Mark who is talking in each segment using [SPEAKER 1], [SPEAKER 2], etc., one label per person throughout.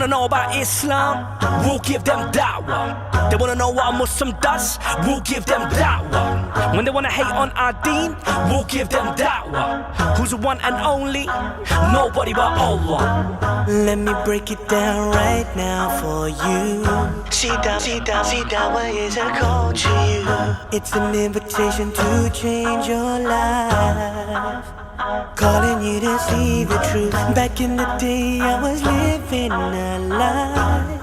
[SPEAKER 1] wanna know about Islam, we'll give them da'wah. They wanna know what a Muslim does, we'll give them da'wah. When they wanna hate on our deen, we'll give them da'wah. Who's the one and only? Nobody but Allah.
[SPEAKER 2] Let me break it down right now for you. See da'wah is a call to you. It's an invitation to change your life, calling you to see the truth. Back in the day I was living a lie,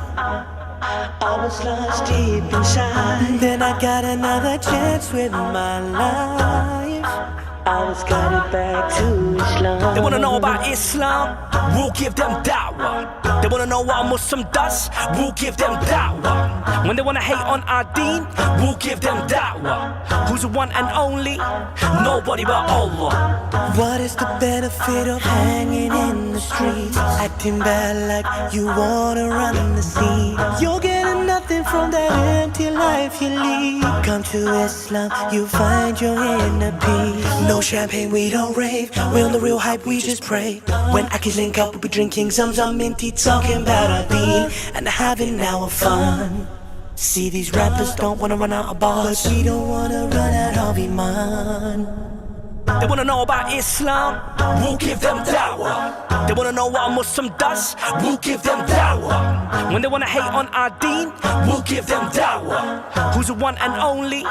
[SPEAKER 2] I was lost deep inside. Then I got another chance with my life, I was guided back to Islam.
[SPEAKER 1] They wanna know about Islam, we'll give them da'wah. They wanna know what a Muslim does, we'll give them da'wah. When they wanna hate on our deen, we'll give them da'wah. Who's the one and only? Nobody but Allah.
[SPEAKER 2] What is the benefit of hanging in the streets, acting bad like you wanna run the scene? You're getting nothing from that empty life you lead. Come to Islam, you find your inner peace. No champagne, we don't rave. We're on the real hype, we just pray. When Akis link up, we'll be drinking Zamzam minty, talking about our deen and having our fun. See, these rappers don't wanna run out of bars, but we don't wanna run out of Iman.
[SPEAKER 1] They wanna know about Islam, we'll give them da'wah. They wanna know what a Muslim does, we'll give them da'wah. When they wanna hate on our deen, we'll give them da'wah. Who's the one and only?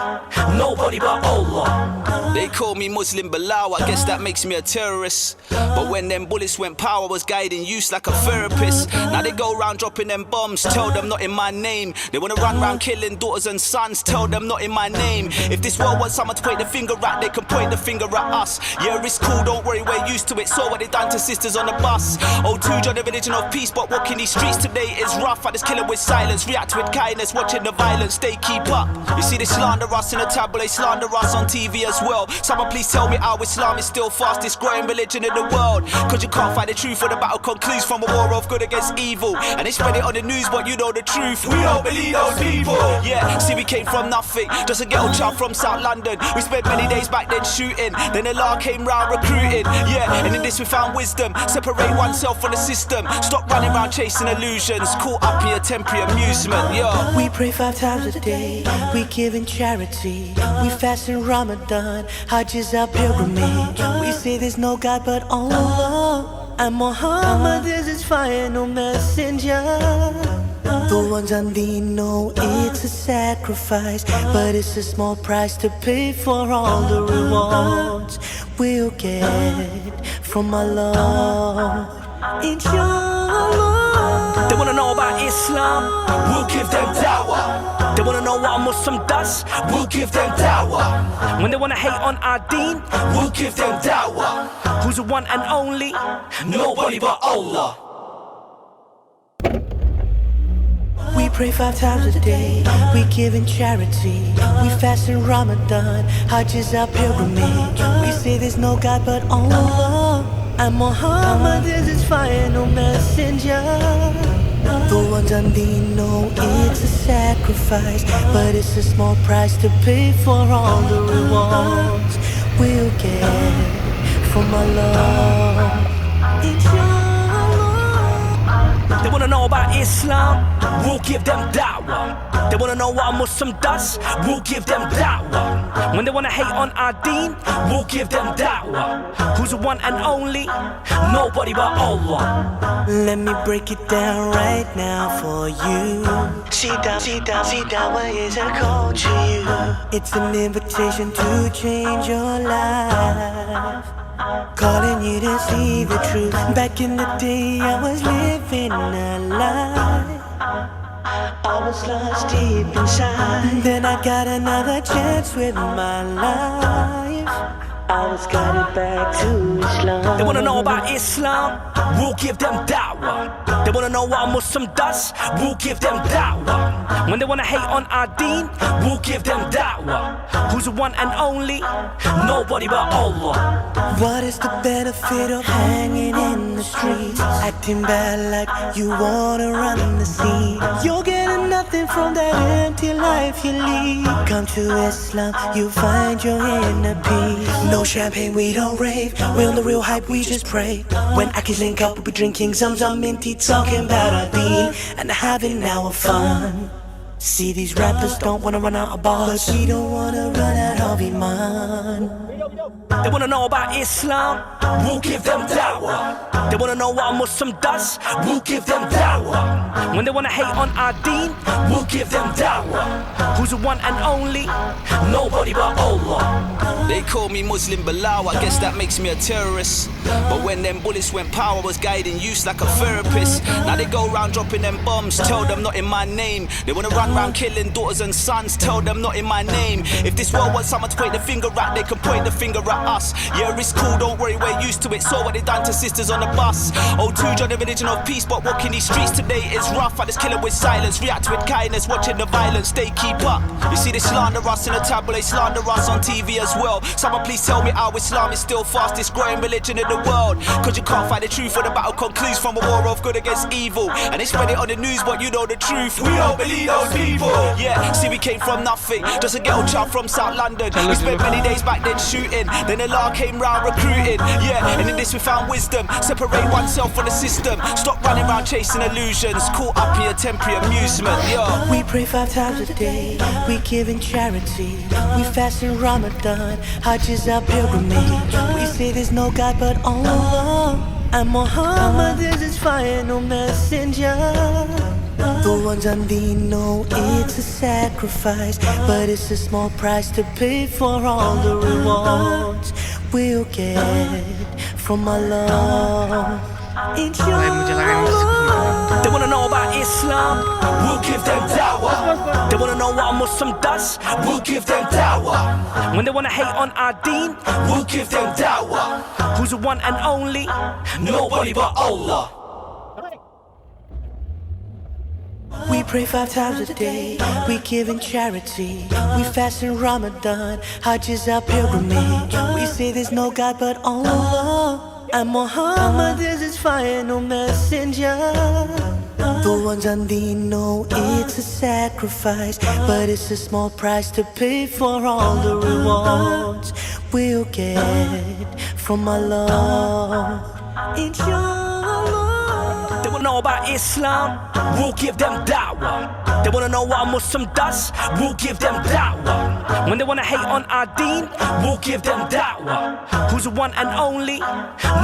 [SPEAKER 1] Nobody but Allah.
[SPEAKER 3] They call me Muslim Bilal, I guess that makes me a terrorist. But when them bullets went power, I was guiding youth like a therapist. Now they go around dropping them bombs, tell them not in my name. They wanna run around killing daughters and sons, tell them not in my name. If this world wants someone to point the finger at, they can point the finger at us. Yeah, it's cool, don't worry, we're used to it. Saw what they done to sisters on the bus. O2 joined the religion of peace, but walking these streets today is rough. I just kill it with silence, react with kindness, watching the violence, they keep up. You see they slander us in the tabloid, they slander us on TV as well. Someone please tell me how Islam is still fastest growing religion in the world. Cause you can't find the truth when the battle concludes from a war of good against evil. And they spread it on the news, but you know the truth, we don't believe those people. Yeah, see we came from nothing, just a ghetto child from South London. We spent many days back then shooting, then the law came round recruiting. Yeah, and in this we found wisdom, separate oneself from the system. Stop running around chasing illusions, caught up in your temporary amusement. Yeah.
[SPEAKER 2] We pray 5 times a day, we give in charity, we fast in Ramadan, Hajj is our pilgrimage. We say there's no God but Allah, and Muhammad is his final messenger. The ones on thee know it's a sacrifice, but it's a small price to pay for all the rewards we'll get from Allah, inshallah.
[SPEAKER 1] They wanna know about Islam, we'll give them da'wah. They wanna know what a Muslim does, we'll give them da'wah. When they wanna hate on our deen, we'll give them da'wah. Who's the one and only? Nobody but Allah.
[SPEAKER 2] We pray 5 times a day, we give in charity, we fast in Ramadan, Hajj is our pilgrimage. We say there's no God but Allah, and Muhammad is his final messenger. The ones on thee know it's a sacrifice, but it's a small price to pay for all the rewards we'll get from Allah, inshallah.
[SPEAKER 1] They wanna know about Islam, we'll give them da'wah. They wanna know what a Muslim does, we'll give them da'wah. When they wanna hate on our deen, we'll give them da'wah. Who's the one and only? Nobody but Allah.
[SPEAKER 2] Let me break it down right now for you. See da'wah is a call to you. It's an invitation to change your life, calling you to see the truth. Back in the day I was living a lie, I was lost deep inside. Then I got another chance with my life, I was guided back to Islam.
[SPEAKER 1] They wanna know about Islam, we'll give them da'wah. They wanna know what a Muslim does, we'll give them da'wah. When they wanna hate on our deen, we'll give them da'wah. Who's the one and only? Nobody but Allah.
[SPEAKER 2] What is the benefit of hanging in the streets, acting bad like you wanna run the scene? You're getting nothing from that empty life you lead. Come to Islam, you find your inner peace. No champagne, we don't rave. We on the real hype, we just pray. When Akis link up, we'll be drinking Zamzam minty, talking about our deen and having our fun. See, these rappers don't wanna run out of bars, but we don't wanna run out of Iman.
[SPEAKER 1] They wanna know about Islam, we'll give them dawah. They wanna know what a Muslim does, we'll give them dawah. When they wanna hate on our deen, we'll give them dawah. Who's the one and only? Nobody but Allah.
[SPEAKER 3] They call me Muslim Bilal, I guess that makes me a terrorist. But when them bullets went, power was guiding use like a therapist. Now they go round dropping them bombs, tell them not in my name. They wanna run round killing daughters and sons, tell them not in my name. If this world wants someone to point the finger at, they can point the finger at us. Yeah, it's cool, don't worry, we're used to it. Saw what they done to sisters on the bus. Oh, two join the religion of peace, but walking these streets today is rough. I just kill it with silence, react with kindness, watching the violence, they keep up. You see, they slander us in the tabloid, they slander us on TV as well. Someone please tell me how Islam is still fastest growing religion in the world. Cause you can't find the truth when the battle concludes from a war of good against evil. And they spread it on the news, but you know the truth. We don't believe those people. Yeah, see, we came from nothing, just a ghetto child from South London. We spent many days back then shooting, then the law came round recruiting. Yeah, and in this we found wisdom. Separate oneself from the system. Stop running around chasing illusions, caught up in your temporary amusement. Yeah.
[SPEAKER 2] We pray 5 times a day, we give in charity. We fast in Ramadan, Hajj is our pilgrimage. We say there's no God but Allah, and Muhammad is his final messenger. The ones on thee know it's a sacrifice, but it's a small price to pay for all the rewards we'll get from Allah. Inshallah.
[SPEAKER 1] They wanna know about Islam, we'll give them dawah. They wanna know what a Muslim does, we'll give them dawah. When they wanna hate on our deen, we'll give them dawah. Who's the one and only? Nobody but Allah.
[SPEAKER 2] We pray 5 times a day, we give in charity. We fast in Ramadan, Hajj is our pilgrimage. We say there's no God but Allah, and Muhammad is his final messenger. The ones on thee know it's a sacrifice, but it's a small price to pay for all the rewards we'll get from Allah. Inshallah.
[SPEAKER 1] They wanna know about Islam, we'll give them dawah. They wanna know what a Muslim does, we'll give them dawah. When they wanna hate on our deen, we'll give them dawah. Who's the one and only?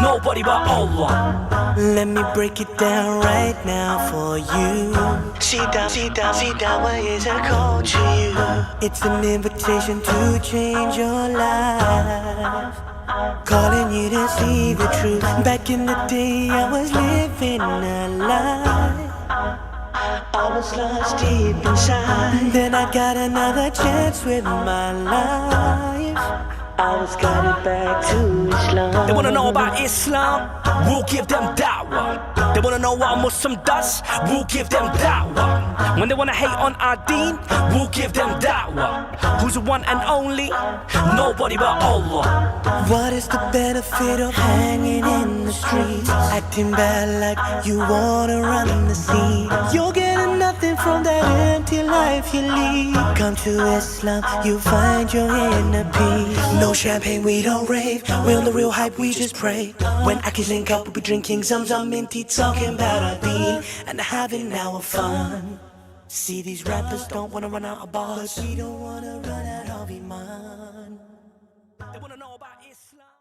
[SPEAKER 1] Nobody but Allah.
[SPEAKER 2] Let me break it down right now for you. See dawah is a call to you. It's an invitation to change your life, calling you to see the truth. Back in the day I was living a lie, I was lost deep inside. Then I got another chance with my life, I was guided back to Islam.
[SPEAKER 1] They wanna know about Islam, we'll give them dawah. They wanna know what a Muslim does, we'll give them dawah. When they wanna hate on our deen, we'll give them dawah. Who's the one and only? Nobody but Allah.
[SPEAKER 2] What is the benefit of hanging in the streets, acting bad like you wanna run the scene? You're getting nothing from that empty life you lead. Come to Islam, you find your inner peace. No champagne, we don't rave. We on the real hype, we just pray. When Akis link up, we'll be drinking Zamzam minty, talking about our deen and having our fun. See, these rappers don't wanna run out of bars, but we don't wanna run out of Iman.
[SPEAKER 1] They wanna know about Islam.